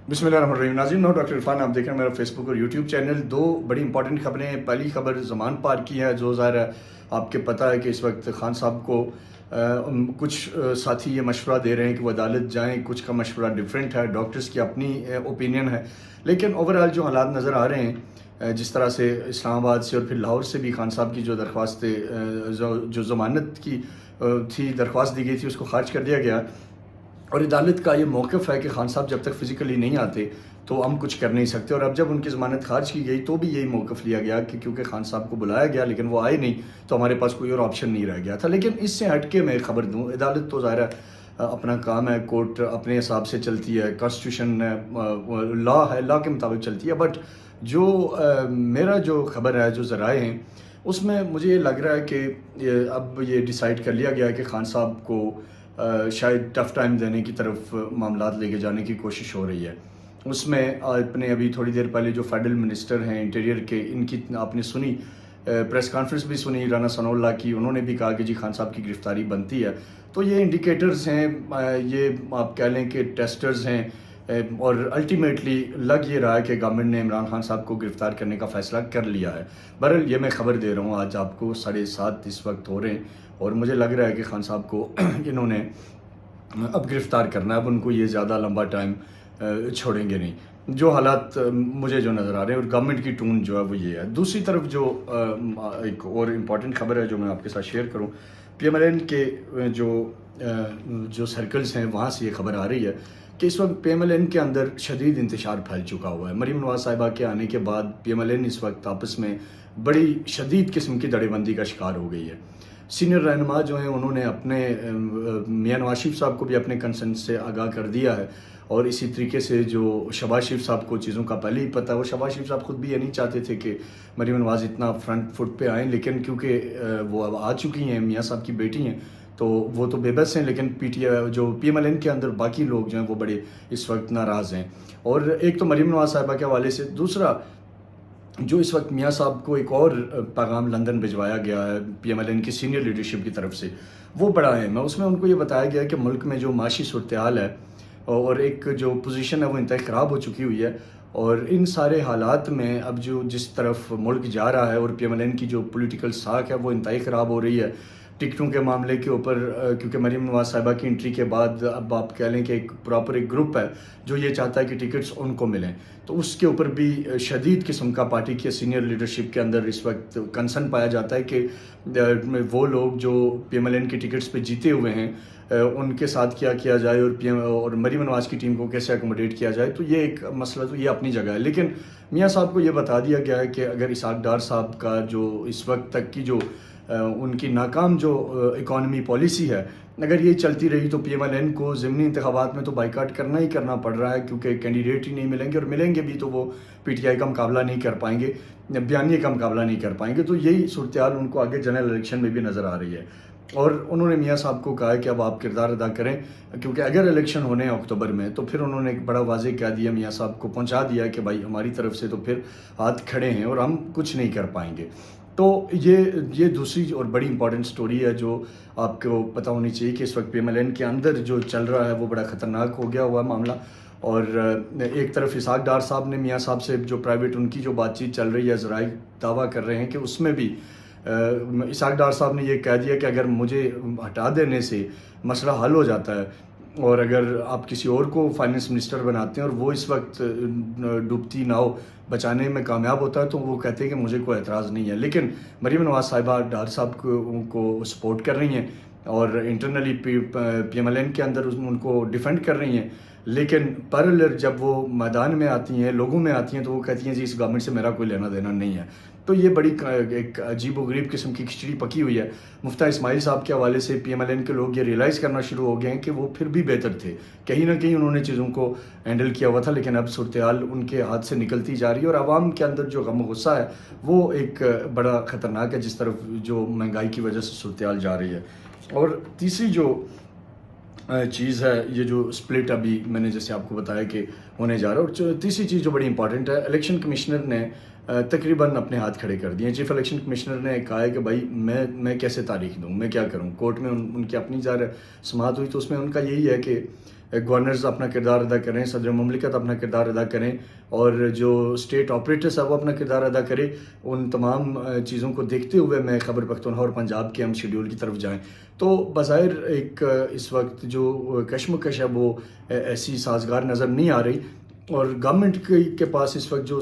बिस्मिल्लाहिर्रहमानिर्रहीम। नाज़रीन, मैं डॉक्टर इरफान, आप देख रहे हैं मेरा फेसबुक और यूट्यूब चैनल। दो बड़ी इंपॉर्टेंट खबरें हैं। पहली खबर ज़मान पार्क की है। जो ज़ाहिर है आपके पता है कि इस वक्त खान साहब को कुछ साथी ये मशवरा दे रहे हैं कि वो अदालत जाएं। कुछ का मशवरा डिफरेंट है, डॉक्टर्स की अपनी ओपिनियन है। लेकिन ओवरऑल जो हालात नज़र आ रहे हैं, जिस तरह से इस्लामाबाद से और फिर लाहौर से भी खान साहब की जो दरख्वास्त जो ज़मानत की थी, दरख्वास्त दी गई थी, उसको खारिज कर दिया गया। और अदालत का ये मौक़िफ़ है कि खान साहब जब तक फ़िज़िकली नहीं आते तो हम कुछ कर नहीं सकते। और अब जब उनकी ज़मानत खारिज की गई तो भी यही मौक़िफ़ लिया गया कि क्योंकि खान साहब को बुलाया गया लेकिन वो आए नहीं, तो हमारे पास कोई और ऑप्शन नहीं रह गया था। लेकिन इससे हट के मैं खबर दूँ, अदालत तो ज़ाहिर है अपना काम है, कोर्ट अपने हिसाब से चलती है, कॉन्स्टिट्यूशन है, लॉ है, लॉ के मुताबिक चलती है। बट जो मेरा जो खबर है, जो ज़राए हैं, उसमें मुझे ये लग रहा है कि अब ये डिसाइड कर लिया गया है कि खान साहब को शायद टफ़ टाइम देने की तरफ मामलात लेके जाने की कोशिश हो रही है। उसमें अपने अभी थोड़ी देर पहले जो फेडरल मिनिस्टर हैं इंटीरियर के, इनकी आपने सुनी, प्रेस कॉन्फ्रेंस भी सुनी राना सनाउल्लाह की। उन्होंने भी कहा कि जी खान साहब की गिरफ्तारी बनती है। तो ये इंडिकेटर्स हैं, ये आप कह लें कि टेस्टर्स हैं, और अल्टीमेटली लग ये रहा है कि गवर्नमेंट ने इमरान खान साहब को गिरफ़्तार करने का फ़ैसला कर लिया है। बहरहाल ये मैं ख़बर दे रहा हूँ, आज आपको 7:30 इस वक्त हो रहे हैं और मुझे लग रहा है कि खान साहब को इन्होंने अब गिरफ़्तार करना है। अब उनको ये ज़्यादा लंबा टाइम छोड़ेंगे नहीं। जो हालात मुझे जो नज़र आ रहे हैं, और गवर्नमेंट की टून जो है वो ये है। दूसरी तरफ जो एक और इम्पॉर्टेंट ख़बर है जो मैं आपके साथ शेयर करूँ, PMLN के जो सर्कल्स हैं वहाँ से ये ख़बर आ रही है कि इस वक्त PMLN के अंदर शदीद इंतशार फैल चुका हुआ है। मरीम नवाज़ साहिबा के आने के बाद PMLN इस वक्त आपस में बड़ी शदीद किस्म की दड़ेबंदी का शिकार हो गई है। सीनियर रहनुमा जो हैं उन्होंने अपने मियां नवाज शरीफ साहब को भी अपने कंसर्न से आगाह कर दिया है। और इसी तरीके से जो शहबाज शरीफ साहब को चीज़ों का पहले ही पता है, वो शहबाज शरीफ साहब खुद भी ये नहीं चाहते थे कि मरीम नवाज़ इतना फ्रंट फुट पे आएँ, लेकिन क्योंकि वो अब आ चुकी हैं, मियाँ साहब की बेटी हैं, तो वो तो बेबस हैं। लेकिन PTI जो PMLN के अंदर बाकी लोग जो हैं वो बड़े इस वक्त नाराज़ हैं। और एक तो मरीम नवाज़ साहिबा के हवाले से, दूसरा जो इस वक्त मियाँ साहब को एक और पैगाम लंदन भिजवाया गया है PMLN की सीनियर लीडरशिप की तरफ से, वो बड़ा अहम है। उसमें उनको ये बताया गया है कि मुल्क में जो माशी सूरत-ए-हाल है और एक जो पोजीशन है वो इंतहाई ख़राब हो चुकी हुई है। और इन सारे हालात में अब जो जिस तरफ मुल्क जा रहा है और PMLN की जो पॉलिटिकल साख है वो इंतहाई ख़राब हो रही है। टिकटों के मामले के ऊपर क्योंकि मरीम नवाज़ साहिबा की एंट्री के बाद अब आप कह लें कि एक प्रॉपर एक ग्रुप है जो ये चाहता है कि टिकट्स उनको मिलें, तो उसके ऊपर भी शदीद किस्म का पार्टी की सीनियर लीडरशिप के अंदर इस वक्त कंसर्न पाया जाता है कि वो लोग जो PMLN के टिकट्स पे जीते हुए हैं उनके साथ क्या किया जाए और मरीम नवाज़ की टीम को कैसे अकोमोडेट किया जाए। तो ये एक मसला तो ये अपनी जगह है, लेकिन मियाँ साहब को ये बता दिया गया है कि अगर इसहाक डार साहब का जो इस वक्त तक की जो उनकी नाकाम जो इकॉनमी पॉलिसी है, अगर ये चलती रही तो PMLN को ज़िमनी इंतखाबात में तो बाइकाट करना ही करना पड़ रहा है, क्योंकि कैंडिडेट ही नहीं मिलेंगे, और मिलेंगे भी तो वो PTI का मुकाबला नहीं कर पाएंगे, बयानिए का मुकाबला नहीं कर पाएंगे। तो यही सूरत हाल उनको आगे जनरल इलेक्शन में भी नज़र आ रही है। और उन्होंने मियाँ साहब को कहा है कि अब आप किरदार अदा करें, क्योंकि अगर इलेक्शन होने हैं अक्टूबर में, तो फिर उन्होंने एक बड़ा वाज़ेह कह दिया, मियाँ साहब को पहुँचा दिया कि भाई हमारी तरफ से तो फिर हाथ खड़े हैं और हम कुछ नहीं कर पाएंगे। तो ये दूसरी और बड़ी इंपॉर्टेंट स्टोरी है जो आपको पता होनी चाहिए कि इस वक्त PMLN के अंदर जो चल रहा है वो बड़ा ख़तरनाक हो गया हुआ मामला। और एक तरफ इसहाक डार साहब ने मियाँ साहब से जो प्राइवेट उनकी जो बातचीत चल रही है, ज़राए दावा कर रहे हैं कि उसमें भी इसहाक डार साहब ने ये कह दिया कि अगर मुझे हटा देने से मसला हल हो जाता है और अगर आप किसी और को फाइनेंस मिनिस्टर बनाते हैं और वो इस वक्त डूबती नाव बचाने में कामयाब होता है, तो वो कहते हैं कि मुझे कोई एतराज़ नहीं है। लेकिन मरीम नवाज़ साहिबा डार साहब को सपोर्ट कर रही हैं और इंटरनली PMLN के अंदर उनको डिफेंड कर रही हैं। लेकिन पैरेलल जब वो मैदान में आती हैं, लोगों में आती हैं, तो वो कहती हैं जी इस गवर्नमेंट से मेरा कोई लेना देना नहीं है। तो ये बड़ी एक अजीब व गरीब किस्म की खिचड़ी पकी हुई है। मुफ्ती इस्माइल साहब के हवाले से PMLN के लोग ये रियलाइज़ करना शुरू हो गए हैं कि वो फिर भी बेहतर थे, कहीं ना कहीं उन्होंने चीज़ों को हैंडल किया हुआ था, लेकिन अब सूरत हाल उनके हाथ से निकलती जा रही है और आवाम के अंदर जो गम गुस्सा है वो एक बड़ा ख़तरनाक है, जिस तरफ जो महंगाई की वजह से सूरत हाल जा रही है। और तीसरी जो चीज़ है, ये जो स्प्लिट अभी मैंने जैसे आपको बताया कि होने जा रहा है। और तीसरी चीज़ जो बड़ी इंपॉर्टेंट है, इलेक्शन कमिश्नर ने तकरीबन अपने हाथ खड़े कर दिए। चीफ इलेक्शन कमिश्नर ने कहा है कि भाई मैं कैसे तारीख दूँ, मैं क्या करूँ। कोर्ट में उनकी अपनी ज़ाहिर समाअत हुई, तो उसमें उनका यही है कि گورنرز اپنا کردار ادا کریں, صدر مملکت اپنا کردار ادا کریں, اور جو اسٹیٹ آپریٹرس ہے وہ اپنا کردار ادا کرے. ان تمام چیزوں کو دیکھتے ہوئے میں خیبر پختونخوا اور پنجاب کے ہم شیڈول کی طرف جائیں تو بظاہر ایک اس وقت جو کشمکش ہے وہ ایسی سازگار نظر نہیں آ رہی. اور گورنمنٹ کے پاس اس وقت جو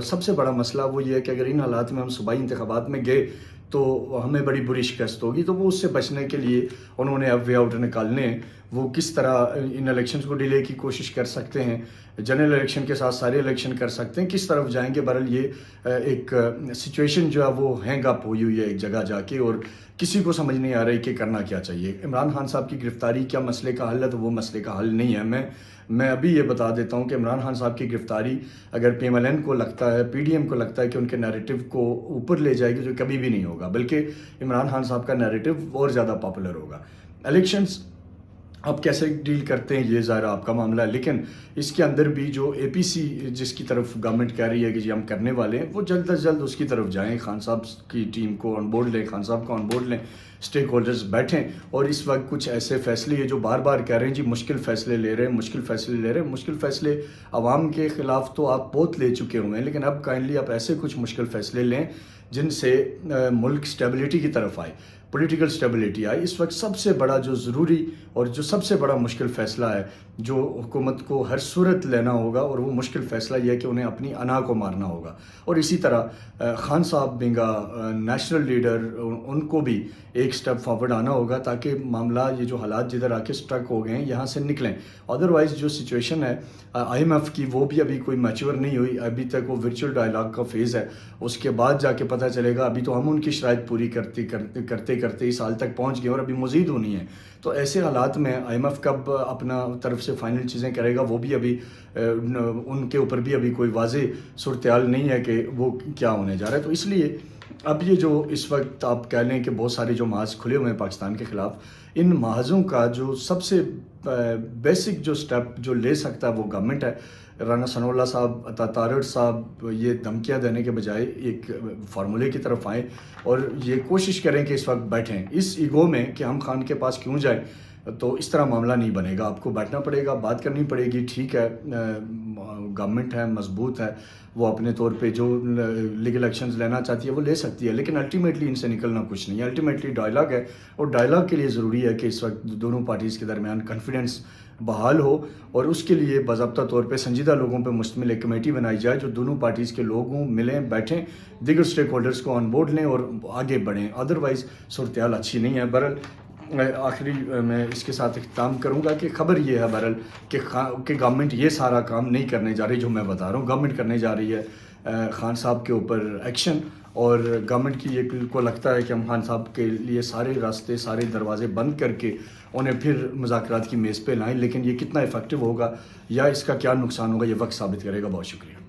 سب سے بڑا مسئلہ وہ یہ ہے کہ اگر ان حالات میں ہم صوبائی انتخابات میں گئے تو ہمیں بڑی بری شکست ہوگی. تو وہ اس سے بچنے کے لیے انہوں نے اب وے آؤٹ نکالنے ہیں. وہ کس طرح ان الیکشنز کو ڈیلے کی کوشش کر سکتے ہیں, جنرل الیکشن کے ساتھ سارے الیکشن کر سکتے ہیں, کس طرف جائیں گے. بہرحال یہ ایک سچویشن جو ہے وہ ہینگ اپ ہوئی ہے ایک جگہ جا کے, اور کسی کو سمجھ نہیں آ رہی کہ کرنا کیا چاہیے. عمران خان صاحب کی گرفتاری کیا مسئلے کا حل ہے؟ تو وہ مسئلے کا حل نہیں ہے. میں ابھی یہ بتا دیتا ہوں کہ عمران خان صاحب کی گرفتاری اگر پی ایم ایل این کو لگتا ہے, پی ڈی ایم کو لگتا ہے کہ ان کے نیریٹو کو اوپر لے جائے گی, تو کبھی بھی نہیں ہوگا, بلکہ عمران خان صاحب کا نیریٹو اور زیادہ پاپولر ہوگا. الیکشنز آپ کیسے ڈیل کرتے ہیں یہ ظاہر آپ کا معاملہ ہے, لیکن اس کے اندر بھی جو اے پی سی جس کی طرف گورنمنٹ کہہ رہی ہے کہ جی ہم کرنے والے ہیں, وہ جلد از جلد اس کی طرف جائیں, خان صاحب کی ٹیم کو آن بورڈ لیں, خان صاحب کو آن بورڈ لیں, اسٹیک ہولڈرز بیٹھیں. اور اس وقت کچھ ایسے فیصلے یہ جو بار بار کہہ رہے ہیں جی مشکل فیصلے لے رہے ہیں, مشکل فیصلے عوام کے خلاف تو آپ بہت لے چکے ہوئے ہیں, لیکن اب کائنڈلی آپ ایسے کچھ مشکل فیصلے لیں جن سے ملک سٹیبلٹی کی طرف آئے, پولیٹیکل سٹیبلٹی آئی. اس وقت سب سے بڑا جو ضروری اور جو سب سے بڑا مشکل فیصلہ ہے جو حکومت کو ہر صورت لینا ہوگا, اور وہ مشکل فیصلہ یہ ہے کہ انہیں اپنی انا کو مارنا ہوگا. اور اسی طرح خان صاحب بینگا نیشنل لیڈر, ان کو بھی ایک سٹیپ فارورڈ آنا ہوگا تاکہ معاملہ یہ جو حالات جدھر آ کے سٹرک ہو گئے ہیں یہاں سے نکلیں. ادروائز جو سچویشن ہے آئی ایم ایف کی وہ بھی ابھی کوئی میچور نہیں ہوئی, ابھی تک وہ ورچوئل ڈائلاگ کا فیز ہے, اس کے بعد جا کے پتہ چلے گا. ابھی تو ہم ان کی شرائط پوری کرتے اس سال تک پہنچ گئے اور ابھی مزید ہونی ہے. تو ایسے حالات میں آئی ایم ایف کب اپنا طرف سے فائنل چیزیں کرے گا وہ بھی ابھی ان کے اوپر بھی ابھی کوئی واضح صورتحال نہیں ہے کہ وہ کیا ہونے جا رہا ہے. تو اس لیے اب یہ جو اس وقت آپ کہہ لیں کہ بہت سارے جو محاذ کھلے ہوئے ہیں پاکستان کے خلاف, ان محاذوں کا جو سب سے بیسک جو سٹیپ جو لے سکتا ہے وہ گورنمنٹ ہے. رانا ثناء اللہ صاحب, عطا تارڑ صاحب یہ دھمکیاں دینے کے بجائے ایک فارمولے کی طرف آئیں اور یہ کوشش کریں کہ اس وقت بیٹھیں اس ایگو میں کہ ہم خان کے پاس کیوں جائیں. تو اس طرح معاملہ نہیں بنے گا, آپ کو بیٹھنا پڑے گا, بات کرنی پڑے گی. ٹھیک ہے گورنمنٹ ہے, مضبوط ہے, وہ اپنے طور پہ جو لیگل ایکشنز لینا چاہتی ہے وہ لے سکتی ہے, لیکن الٹیمیٹلی ان سے نکلنا کچھ نہیں ہے. الٹیمیٹلی ڈائلاگ ہے, اور ڈائلاگ کے لیے ضروری ہے کہ اس وقت دونوں پارٹیز کے درمیان کانفیڈنس بحال ہو, اور اس کے لیے باضابطہ طور پہ سنجیدہ لوگوں پہ مشتمل ایک کمیٹی بنائی جائے جو دونوں پارٹیز کے لوگ ہوں, ملیں, بیٹھیں, دیگر اسٹیک ہولڈرز کو آن بورڈ لیں اور آگے بڑھیں. ادروائز صورتحال اچھی نہیں ہے. بہرحال آخری میں اس کے ساتھ اختتام کروں گا کہ خبر یہ ہے بہرحال کہ گورنمنٹ یہ سارا کام نہیں کرنے جا رہی جو میں بتا رہا ہوں. گورنمنٹ کرنے جا رہی ہے خان صاحب کے اوپر ایکشن, اور گورنمنٹ کی یہ کو لگتا ہے کہ ہم خان صاحب کے لیے سارے راستے سارے دروازے بند کر کے انہیں پھر مذاکرات کی میز پہ لائیں, لیکن یہ کتنا افیکٹو ہوگا یا اس کا کیا نقصان ہوگا یہ وقت ثابت کرے گا. بہت شکریہ.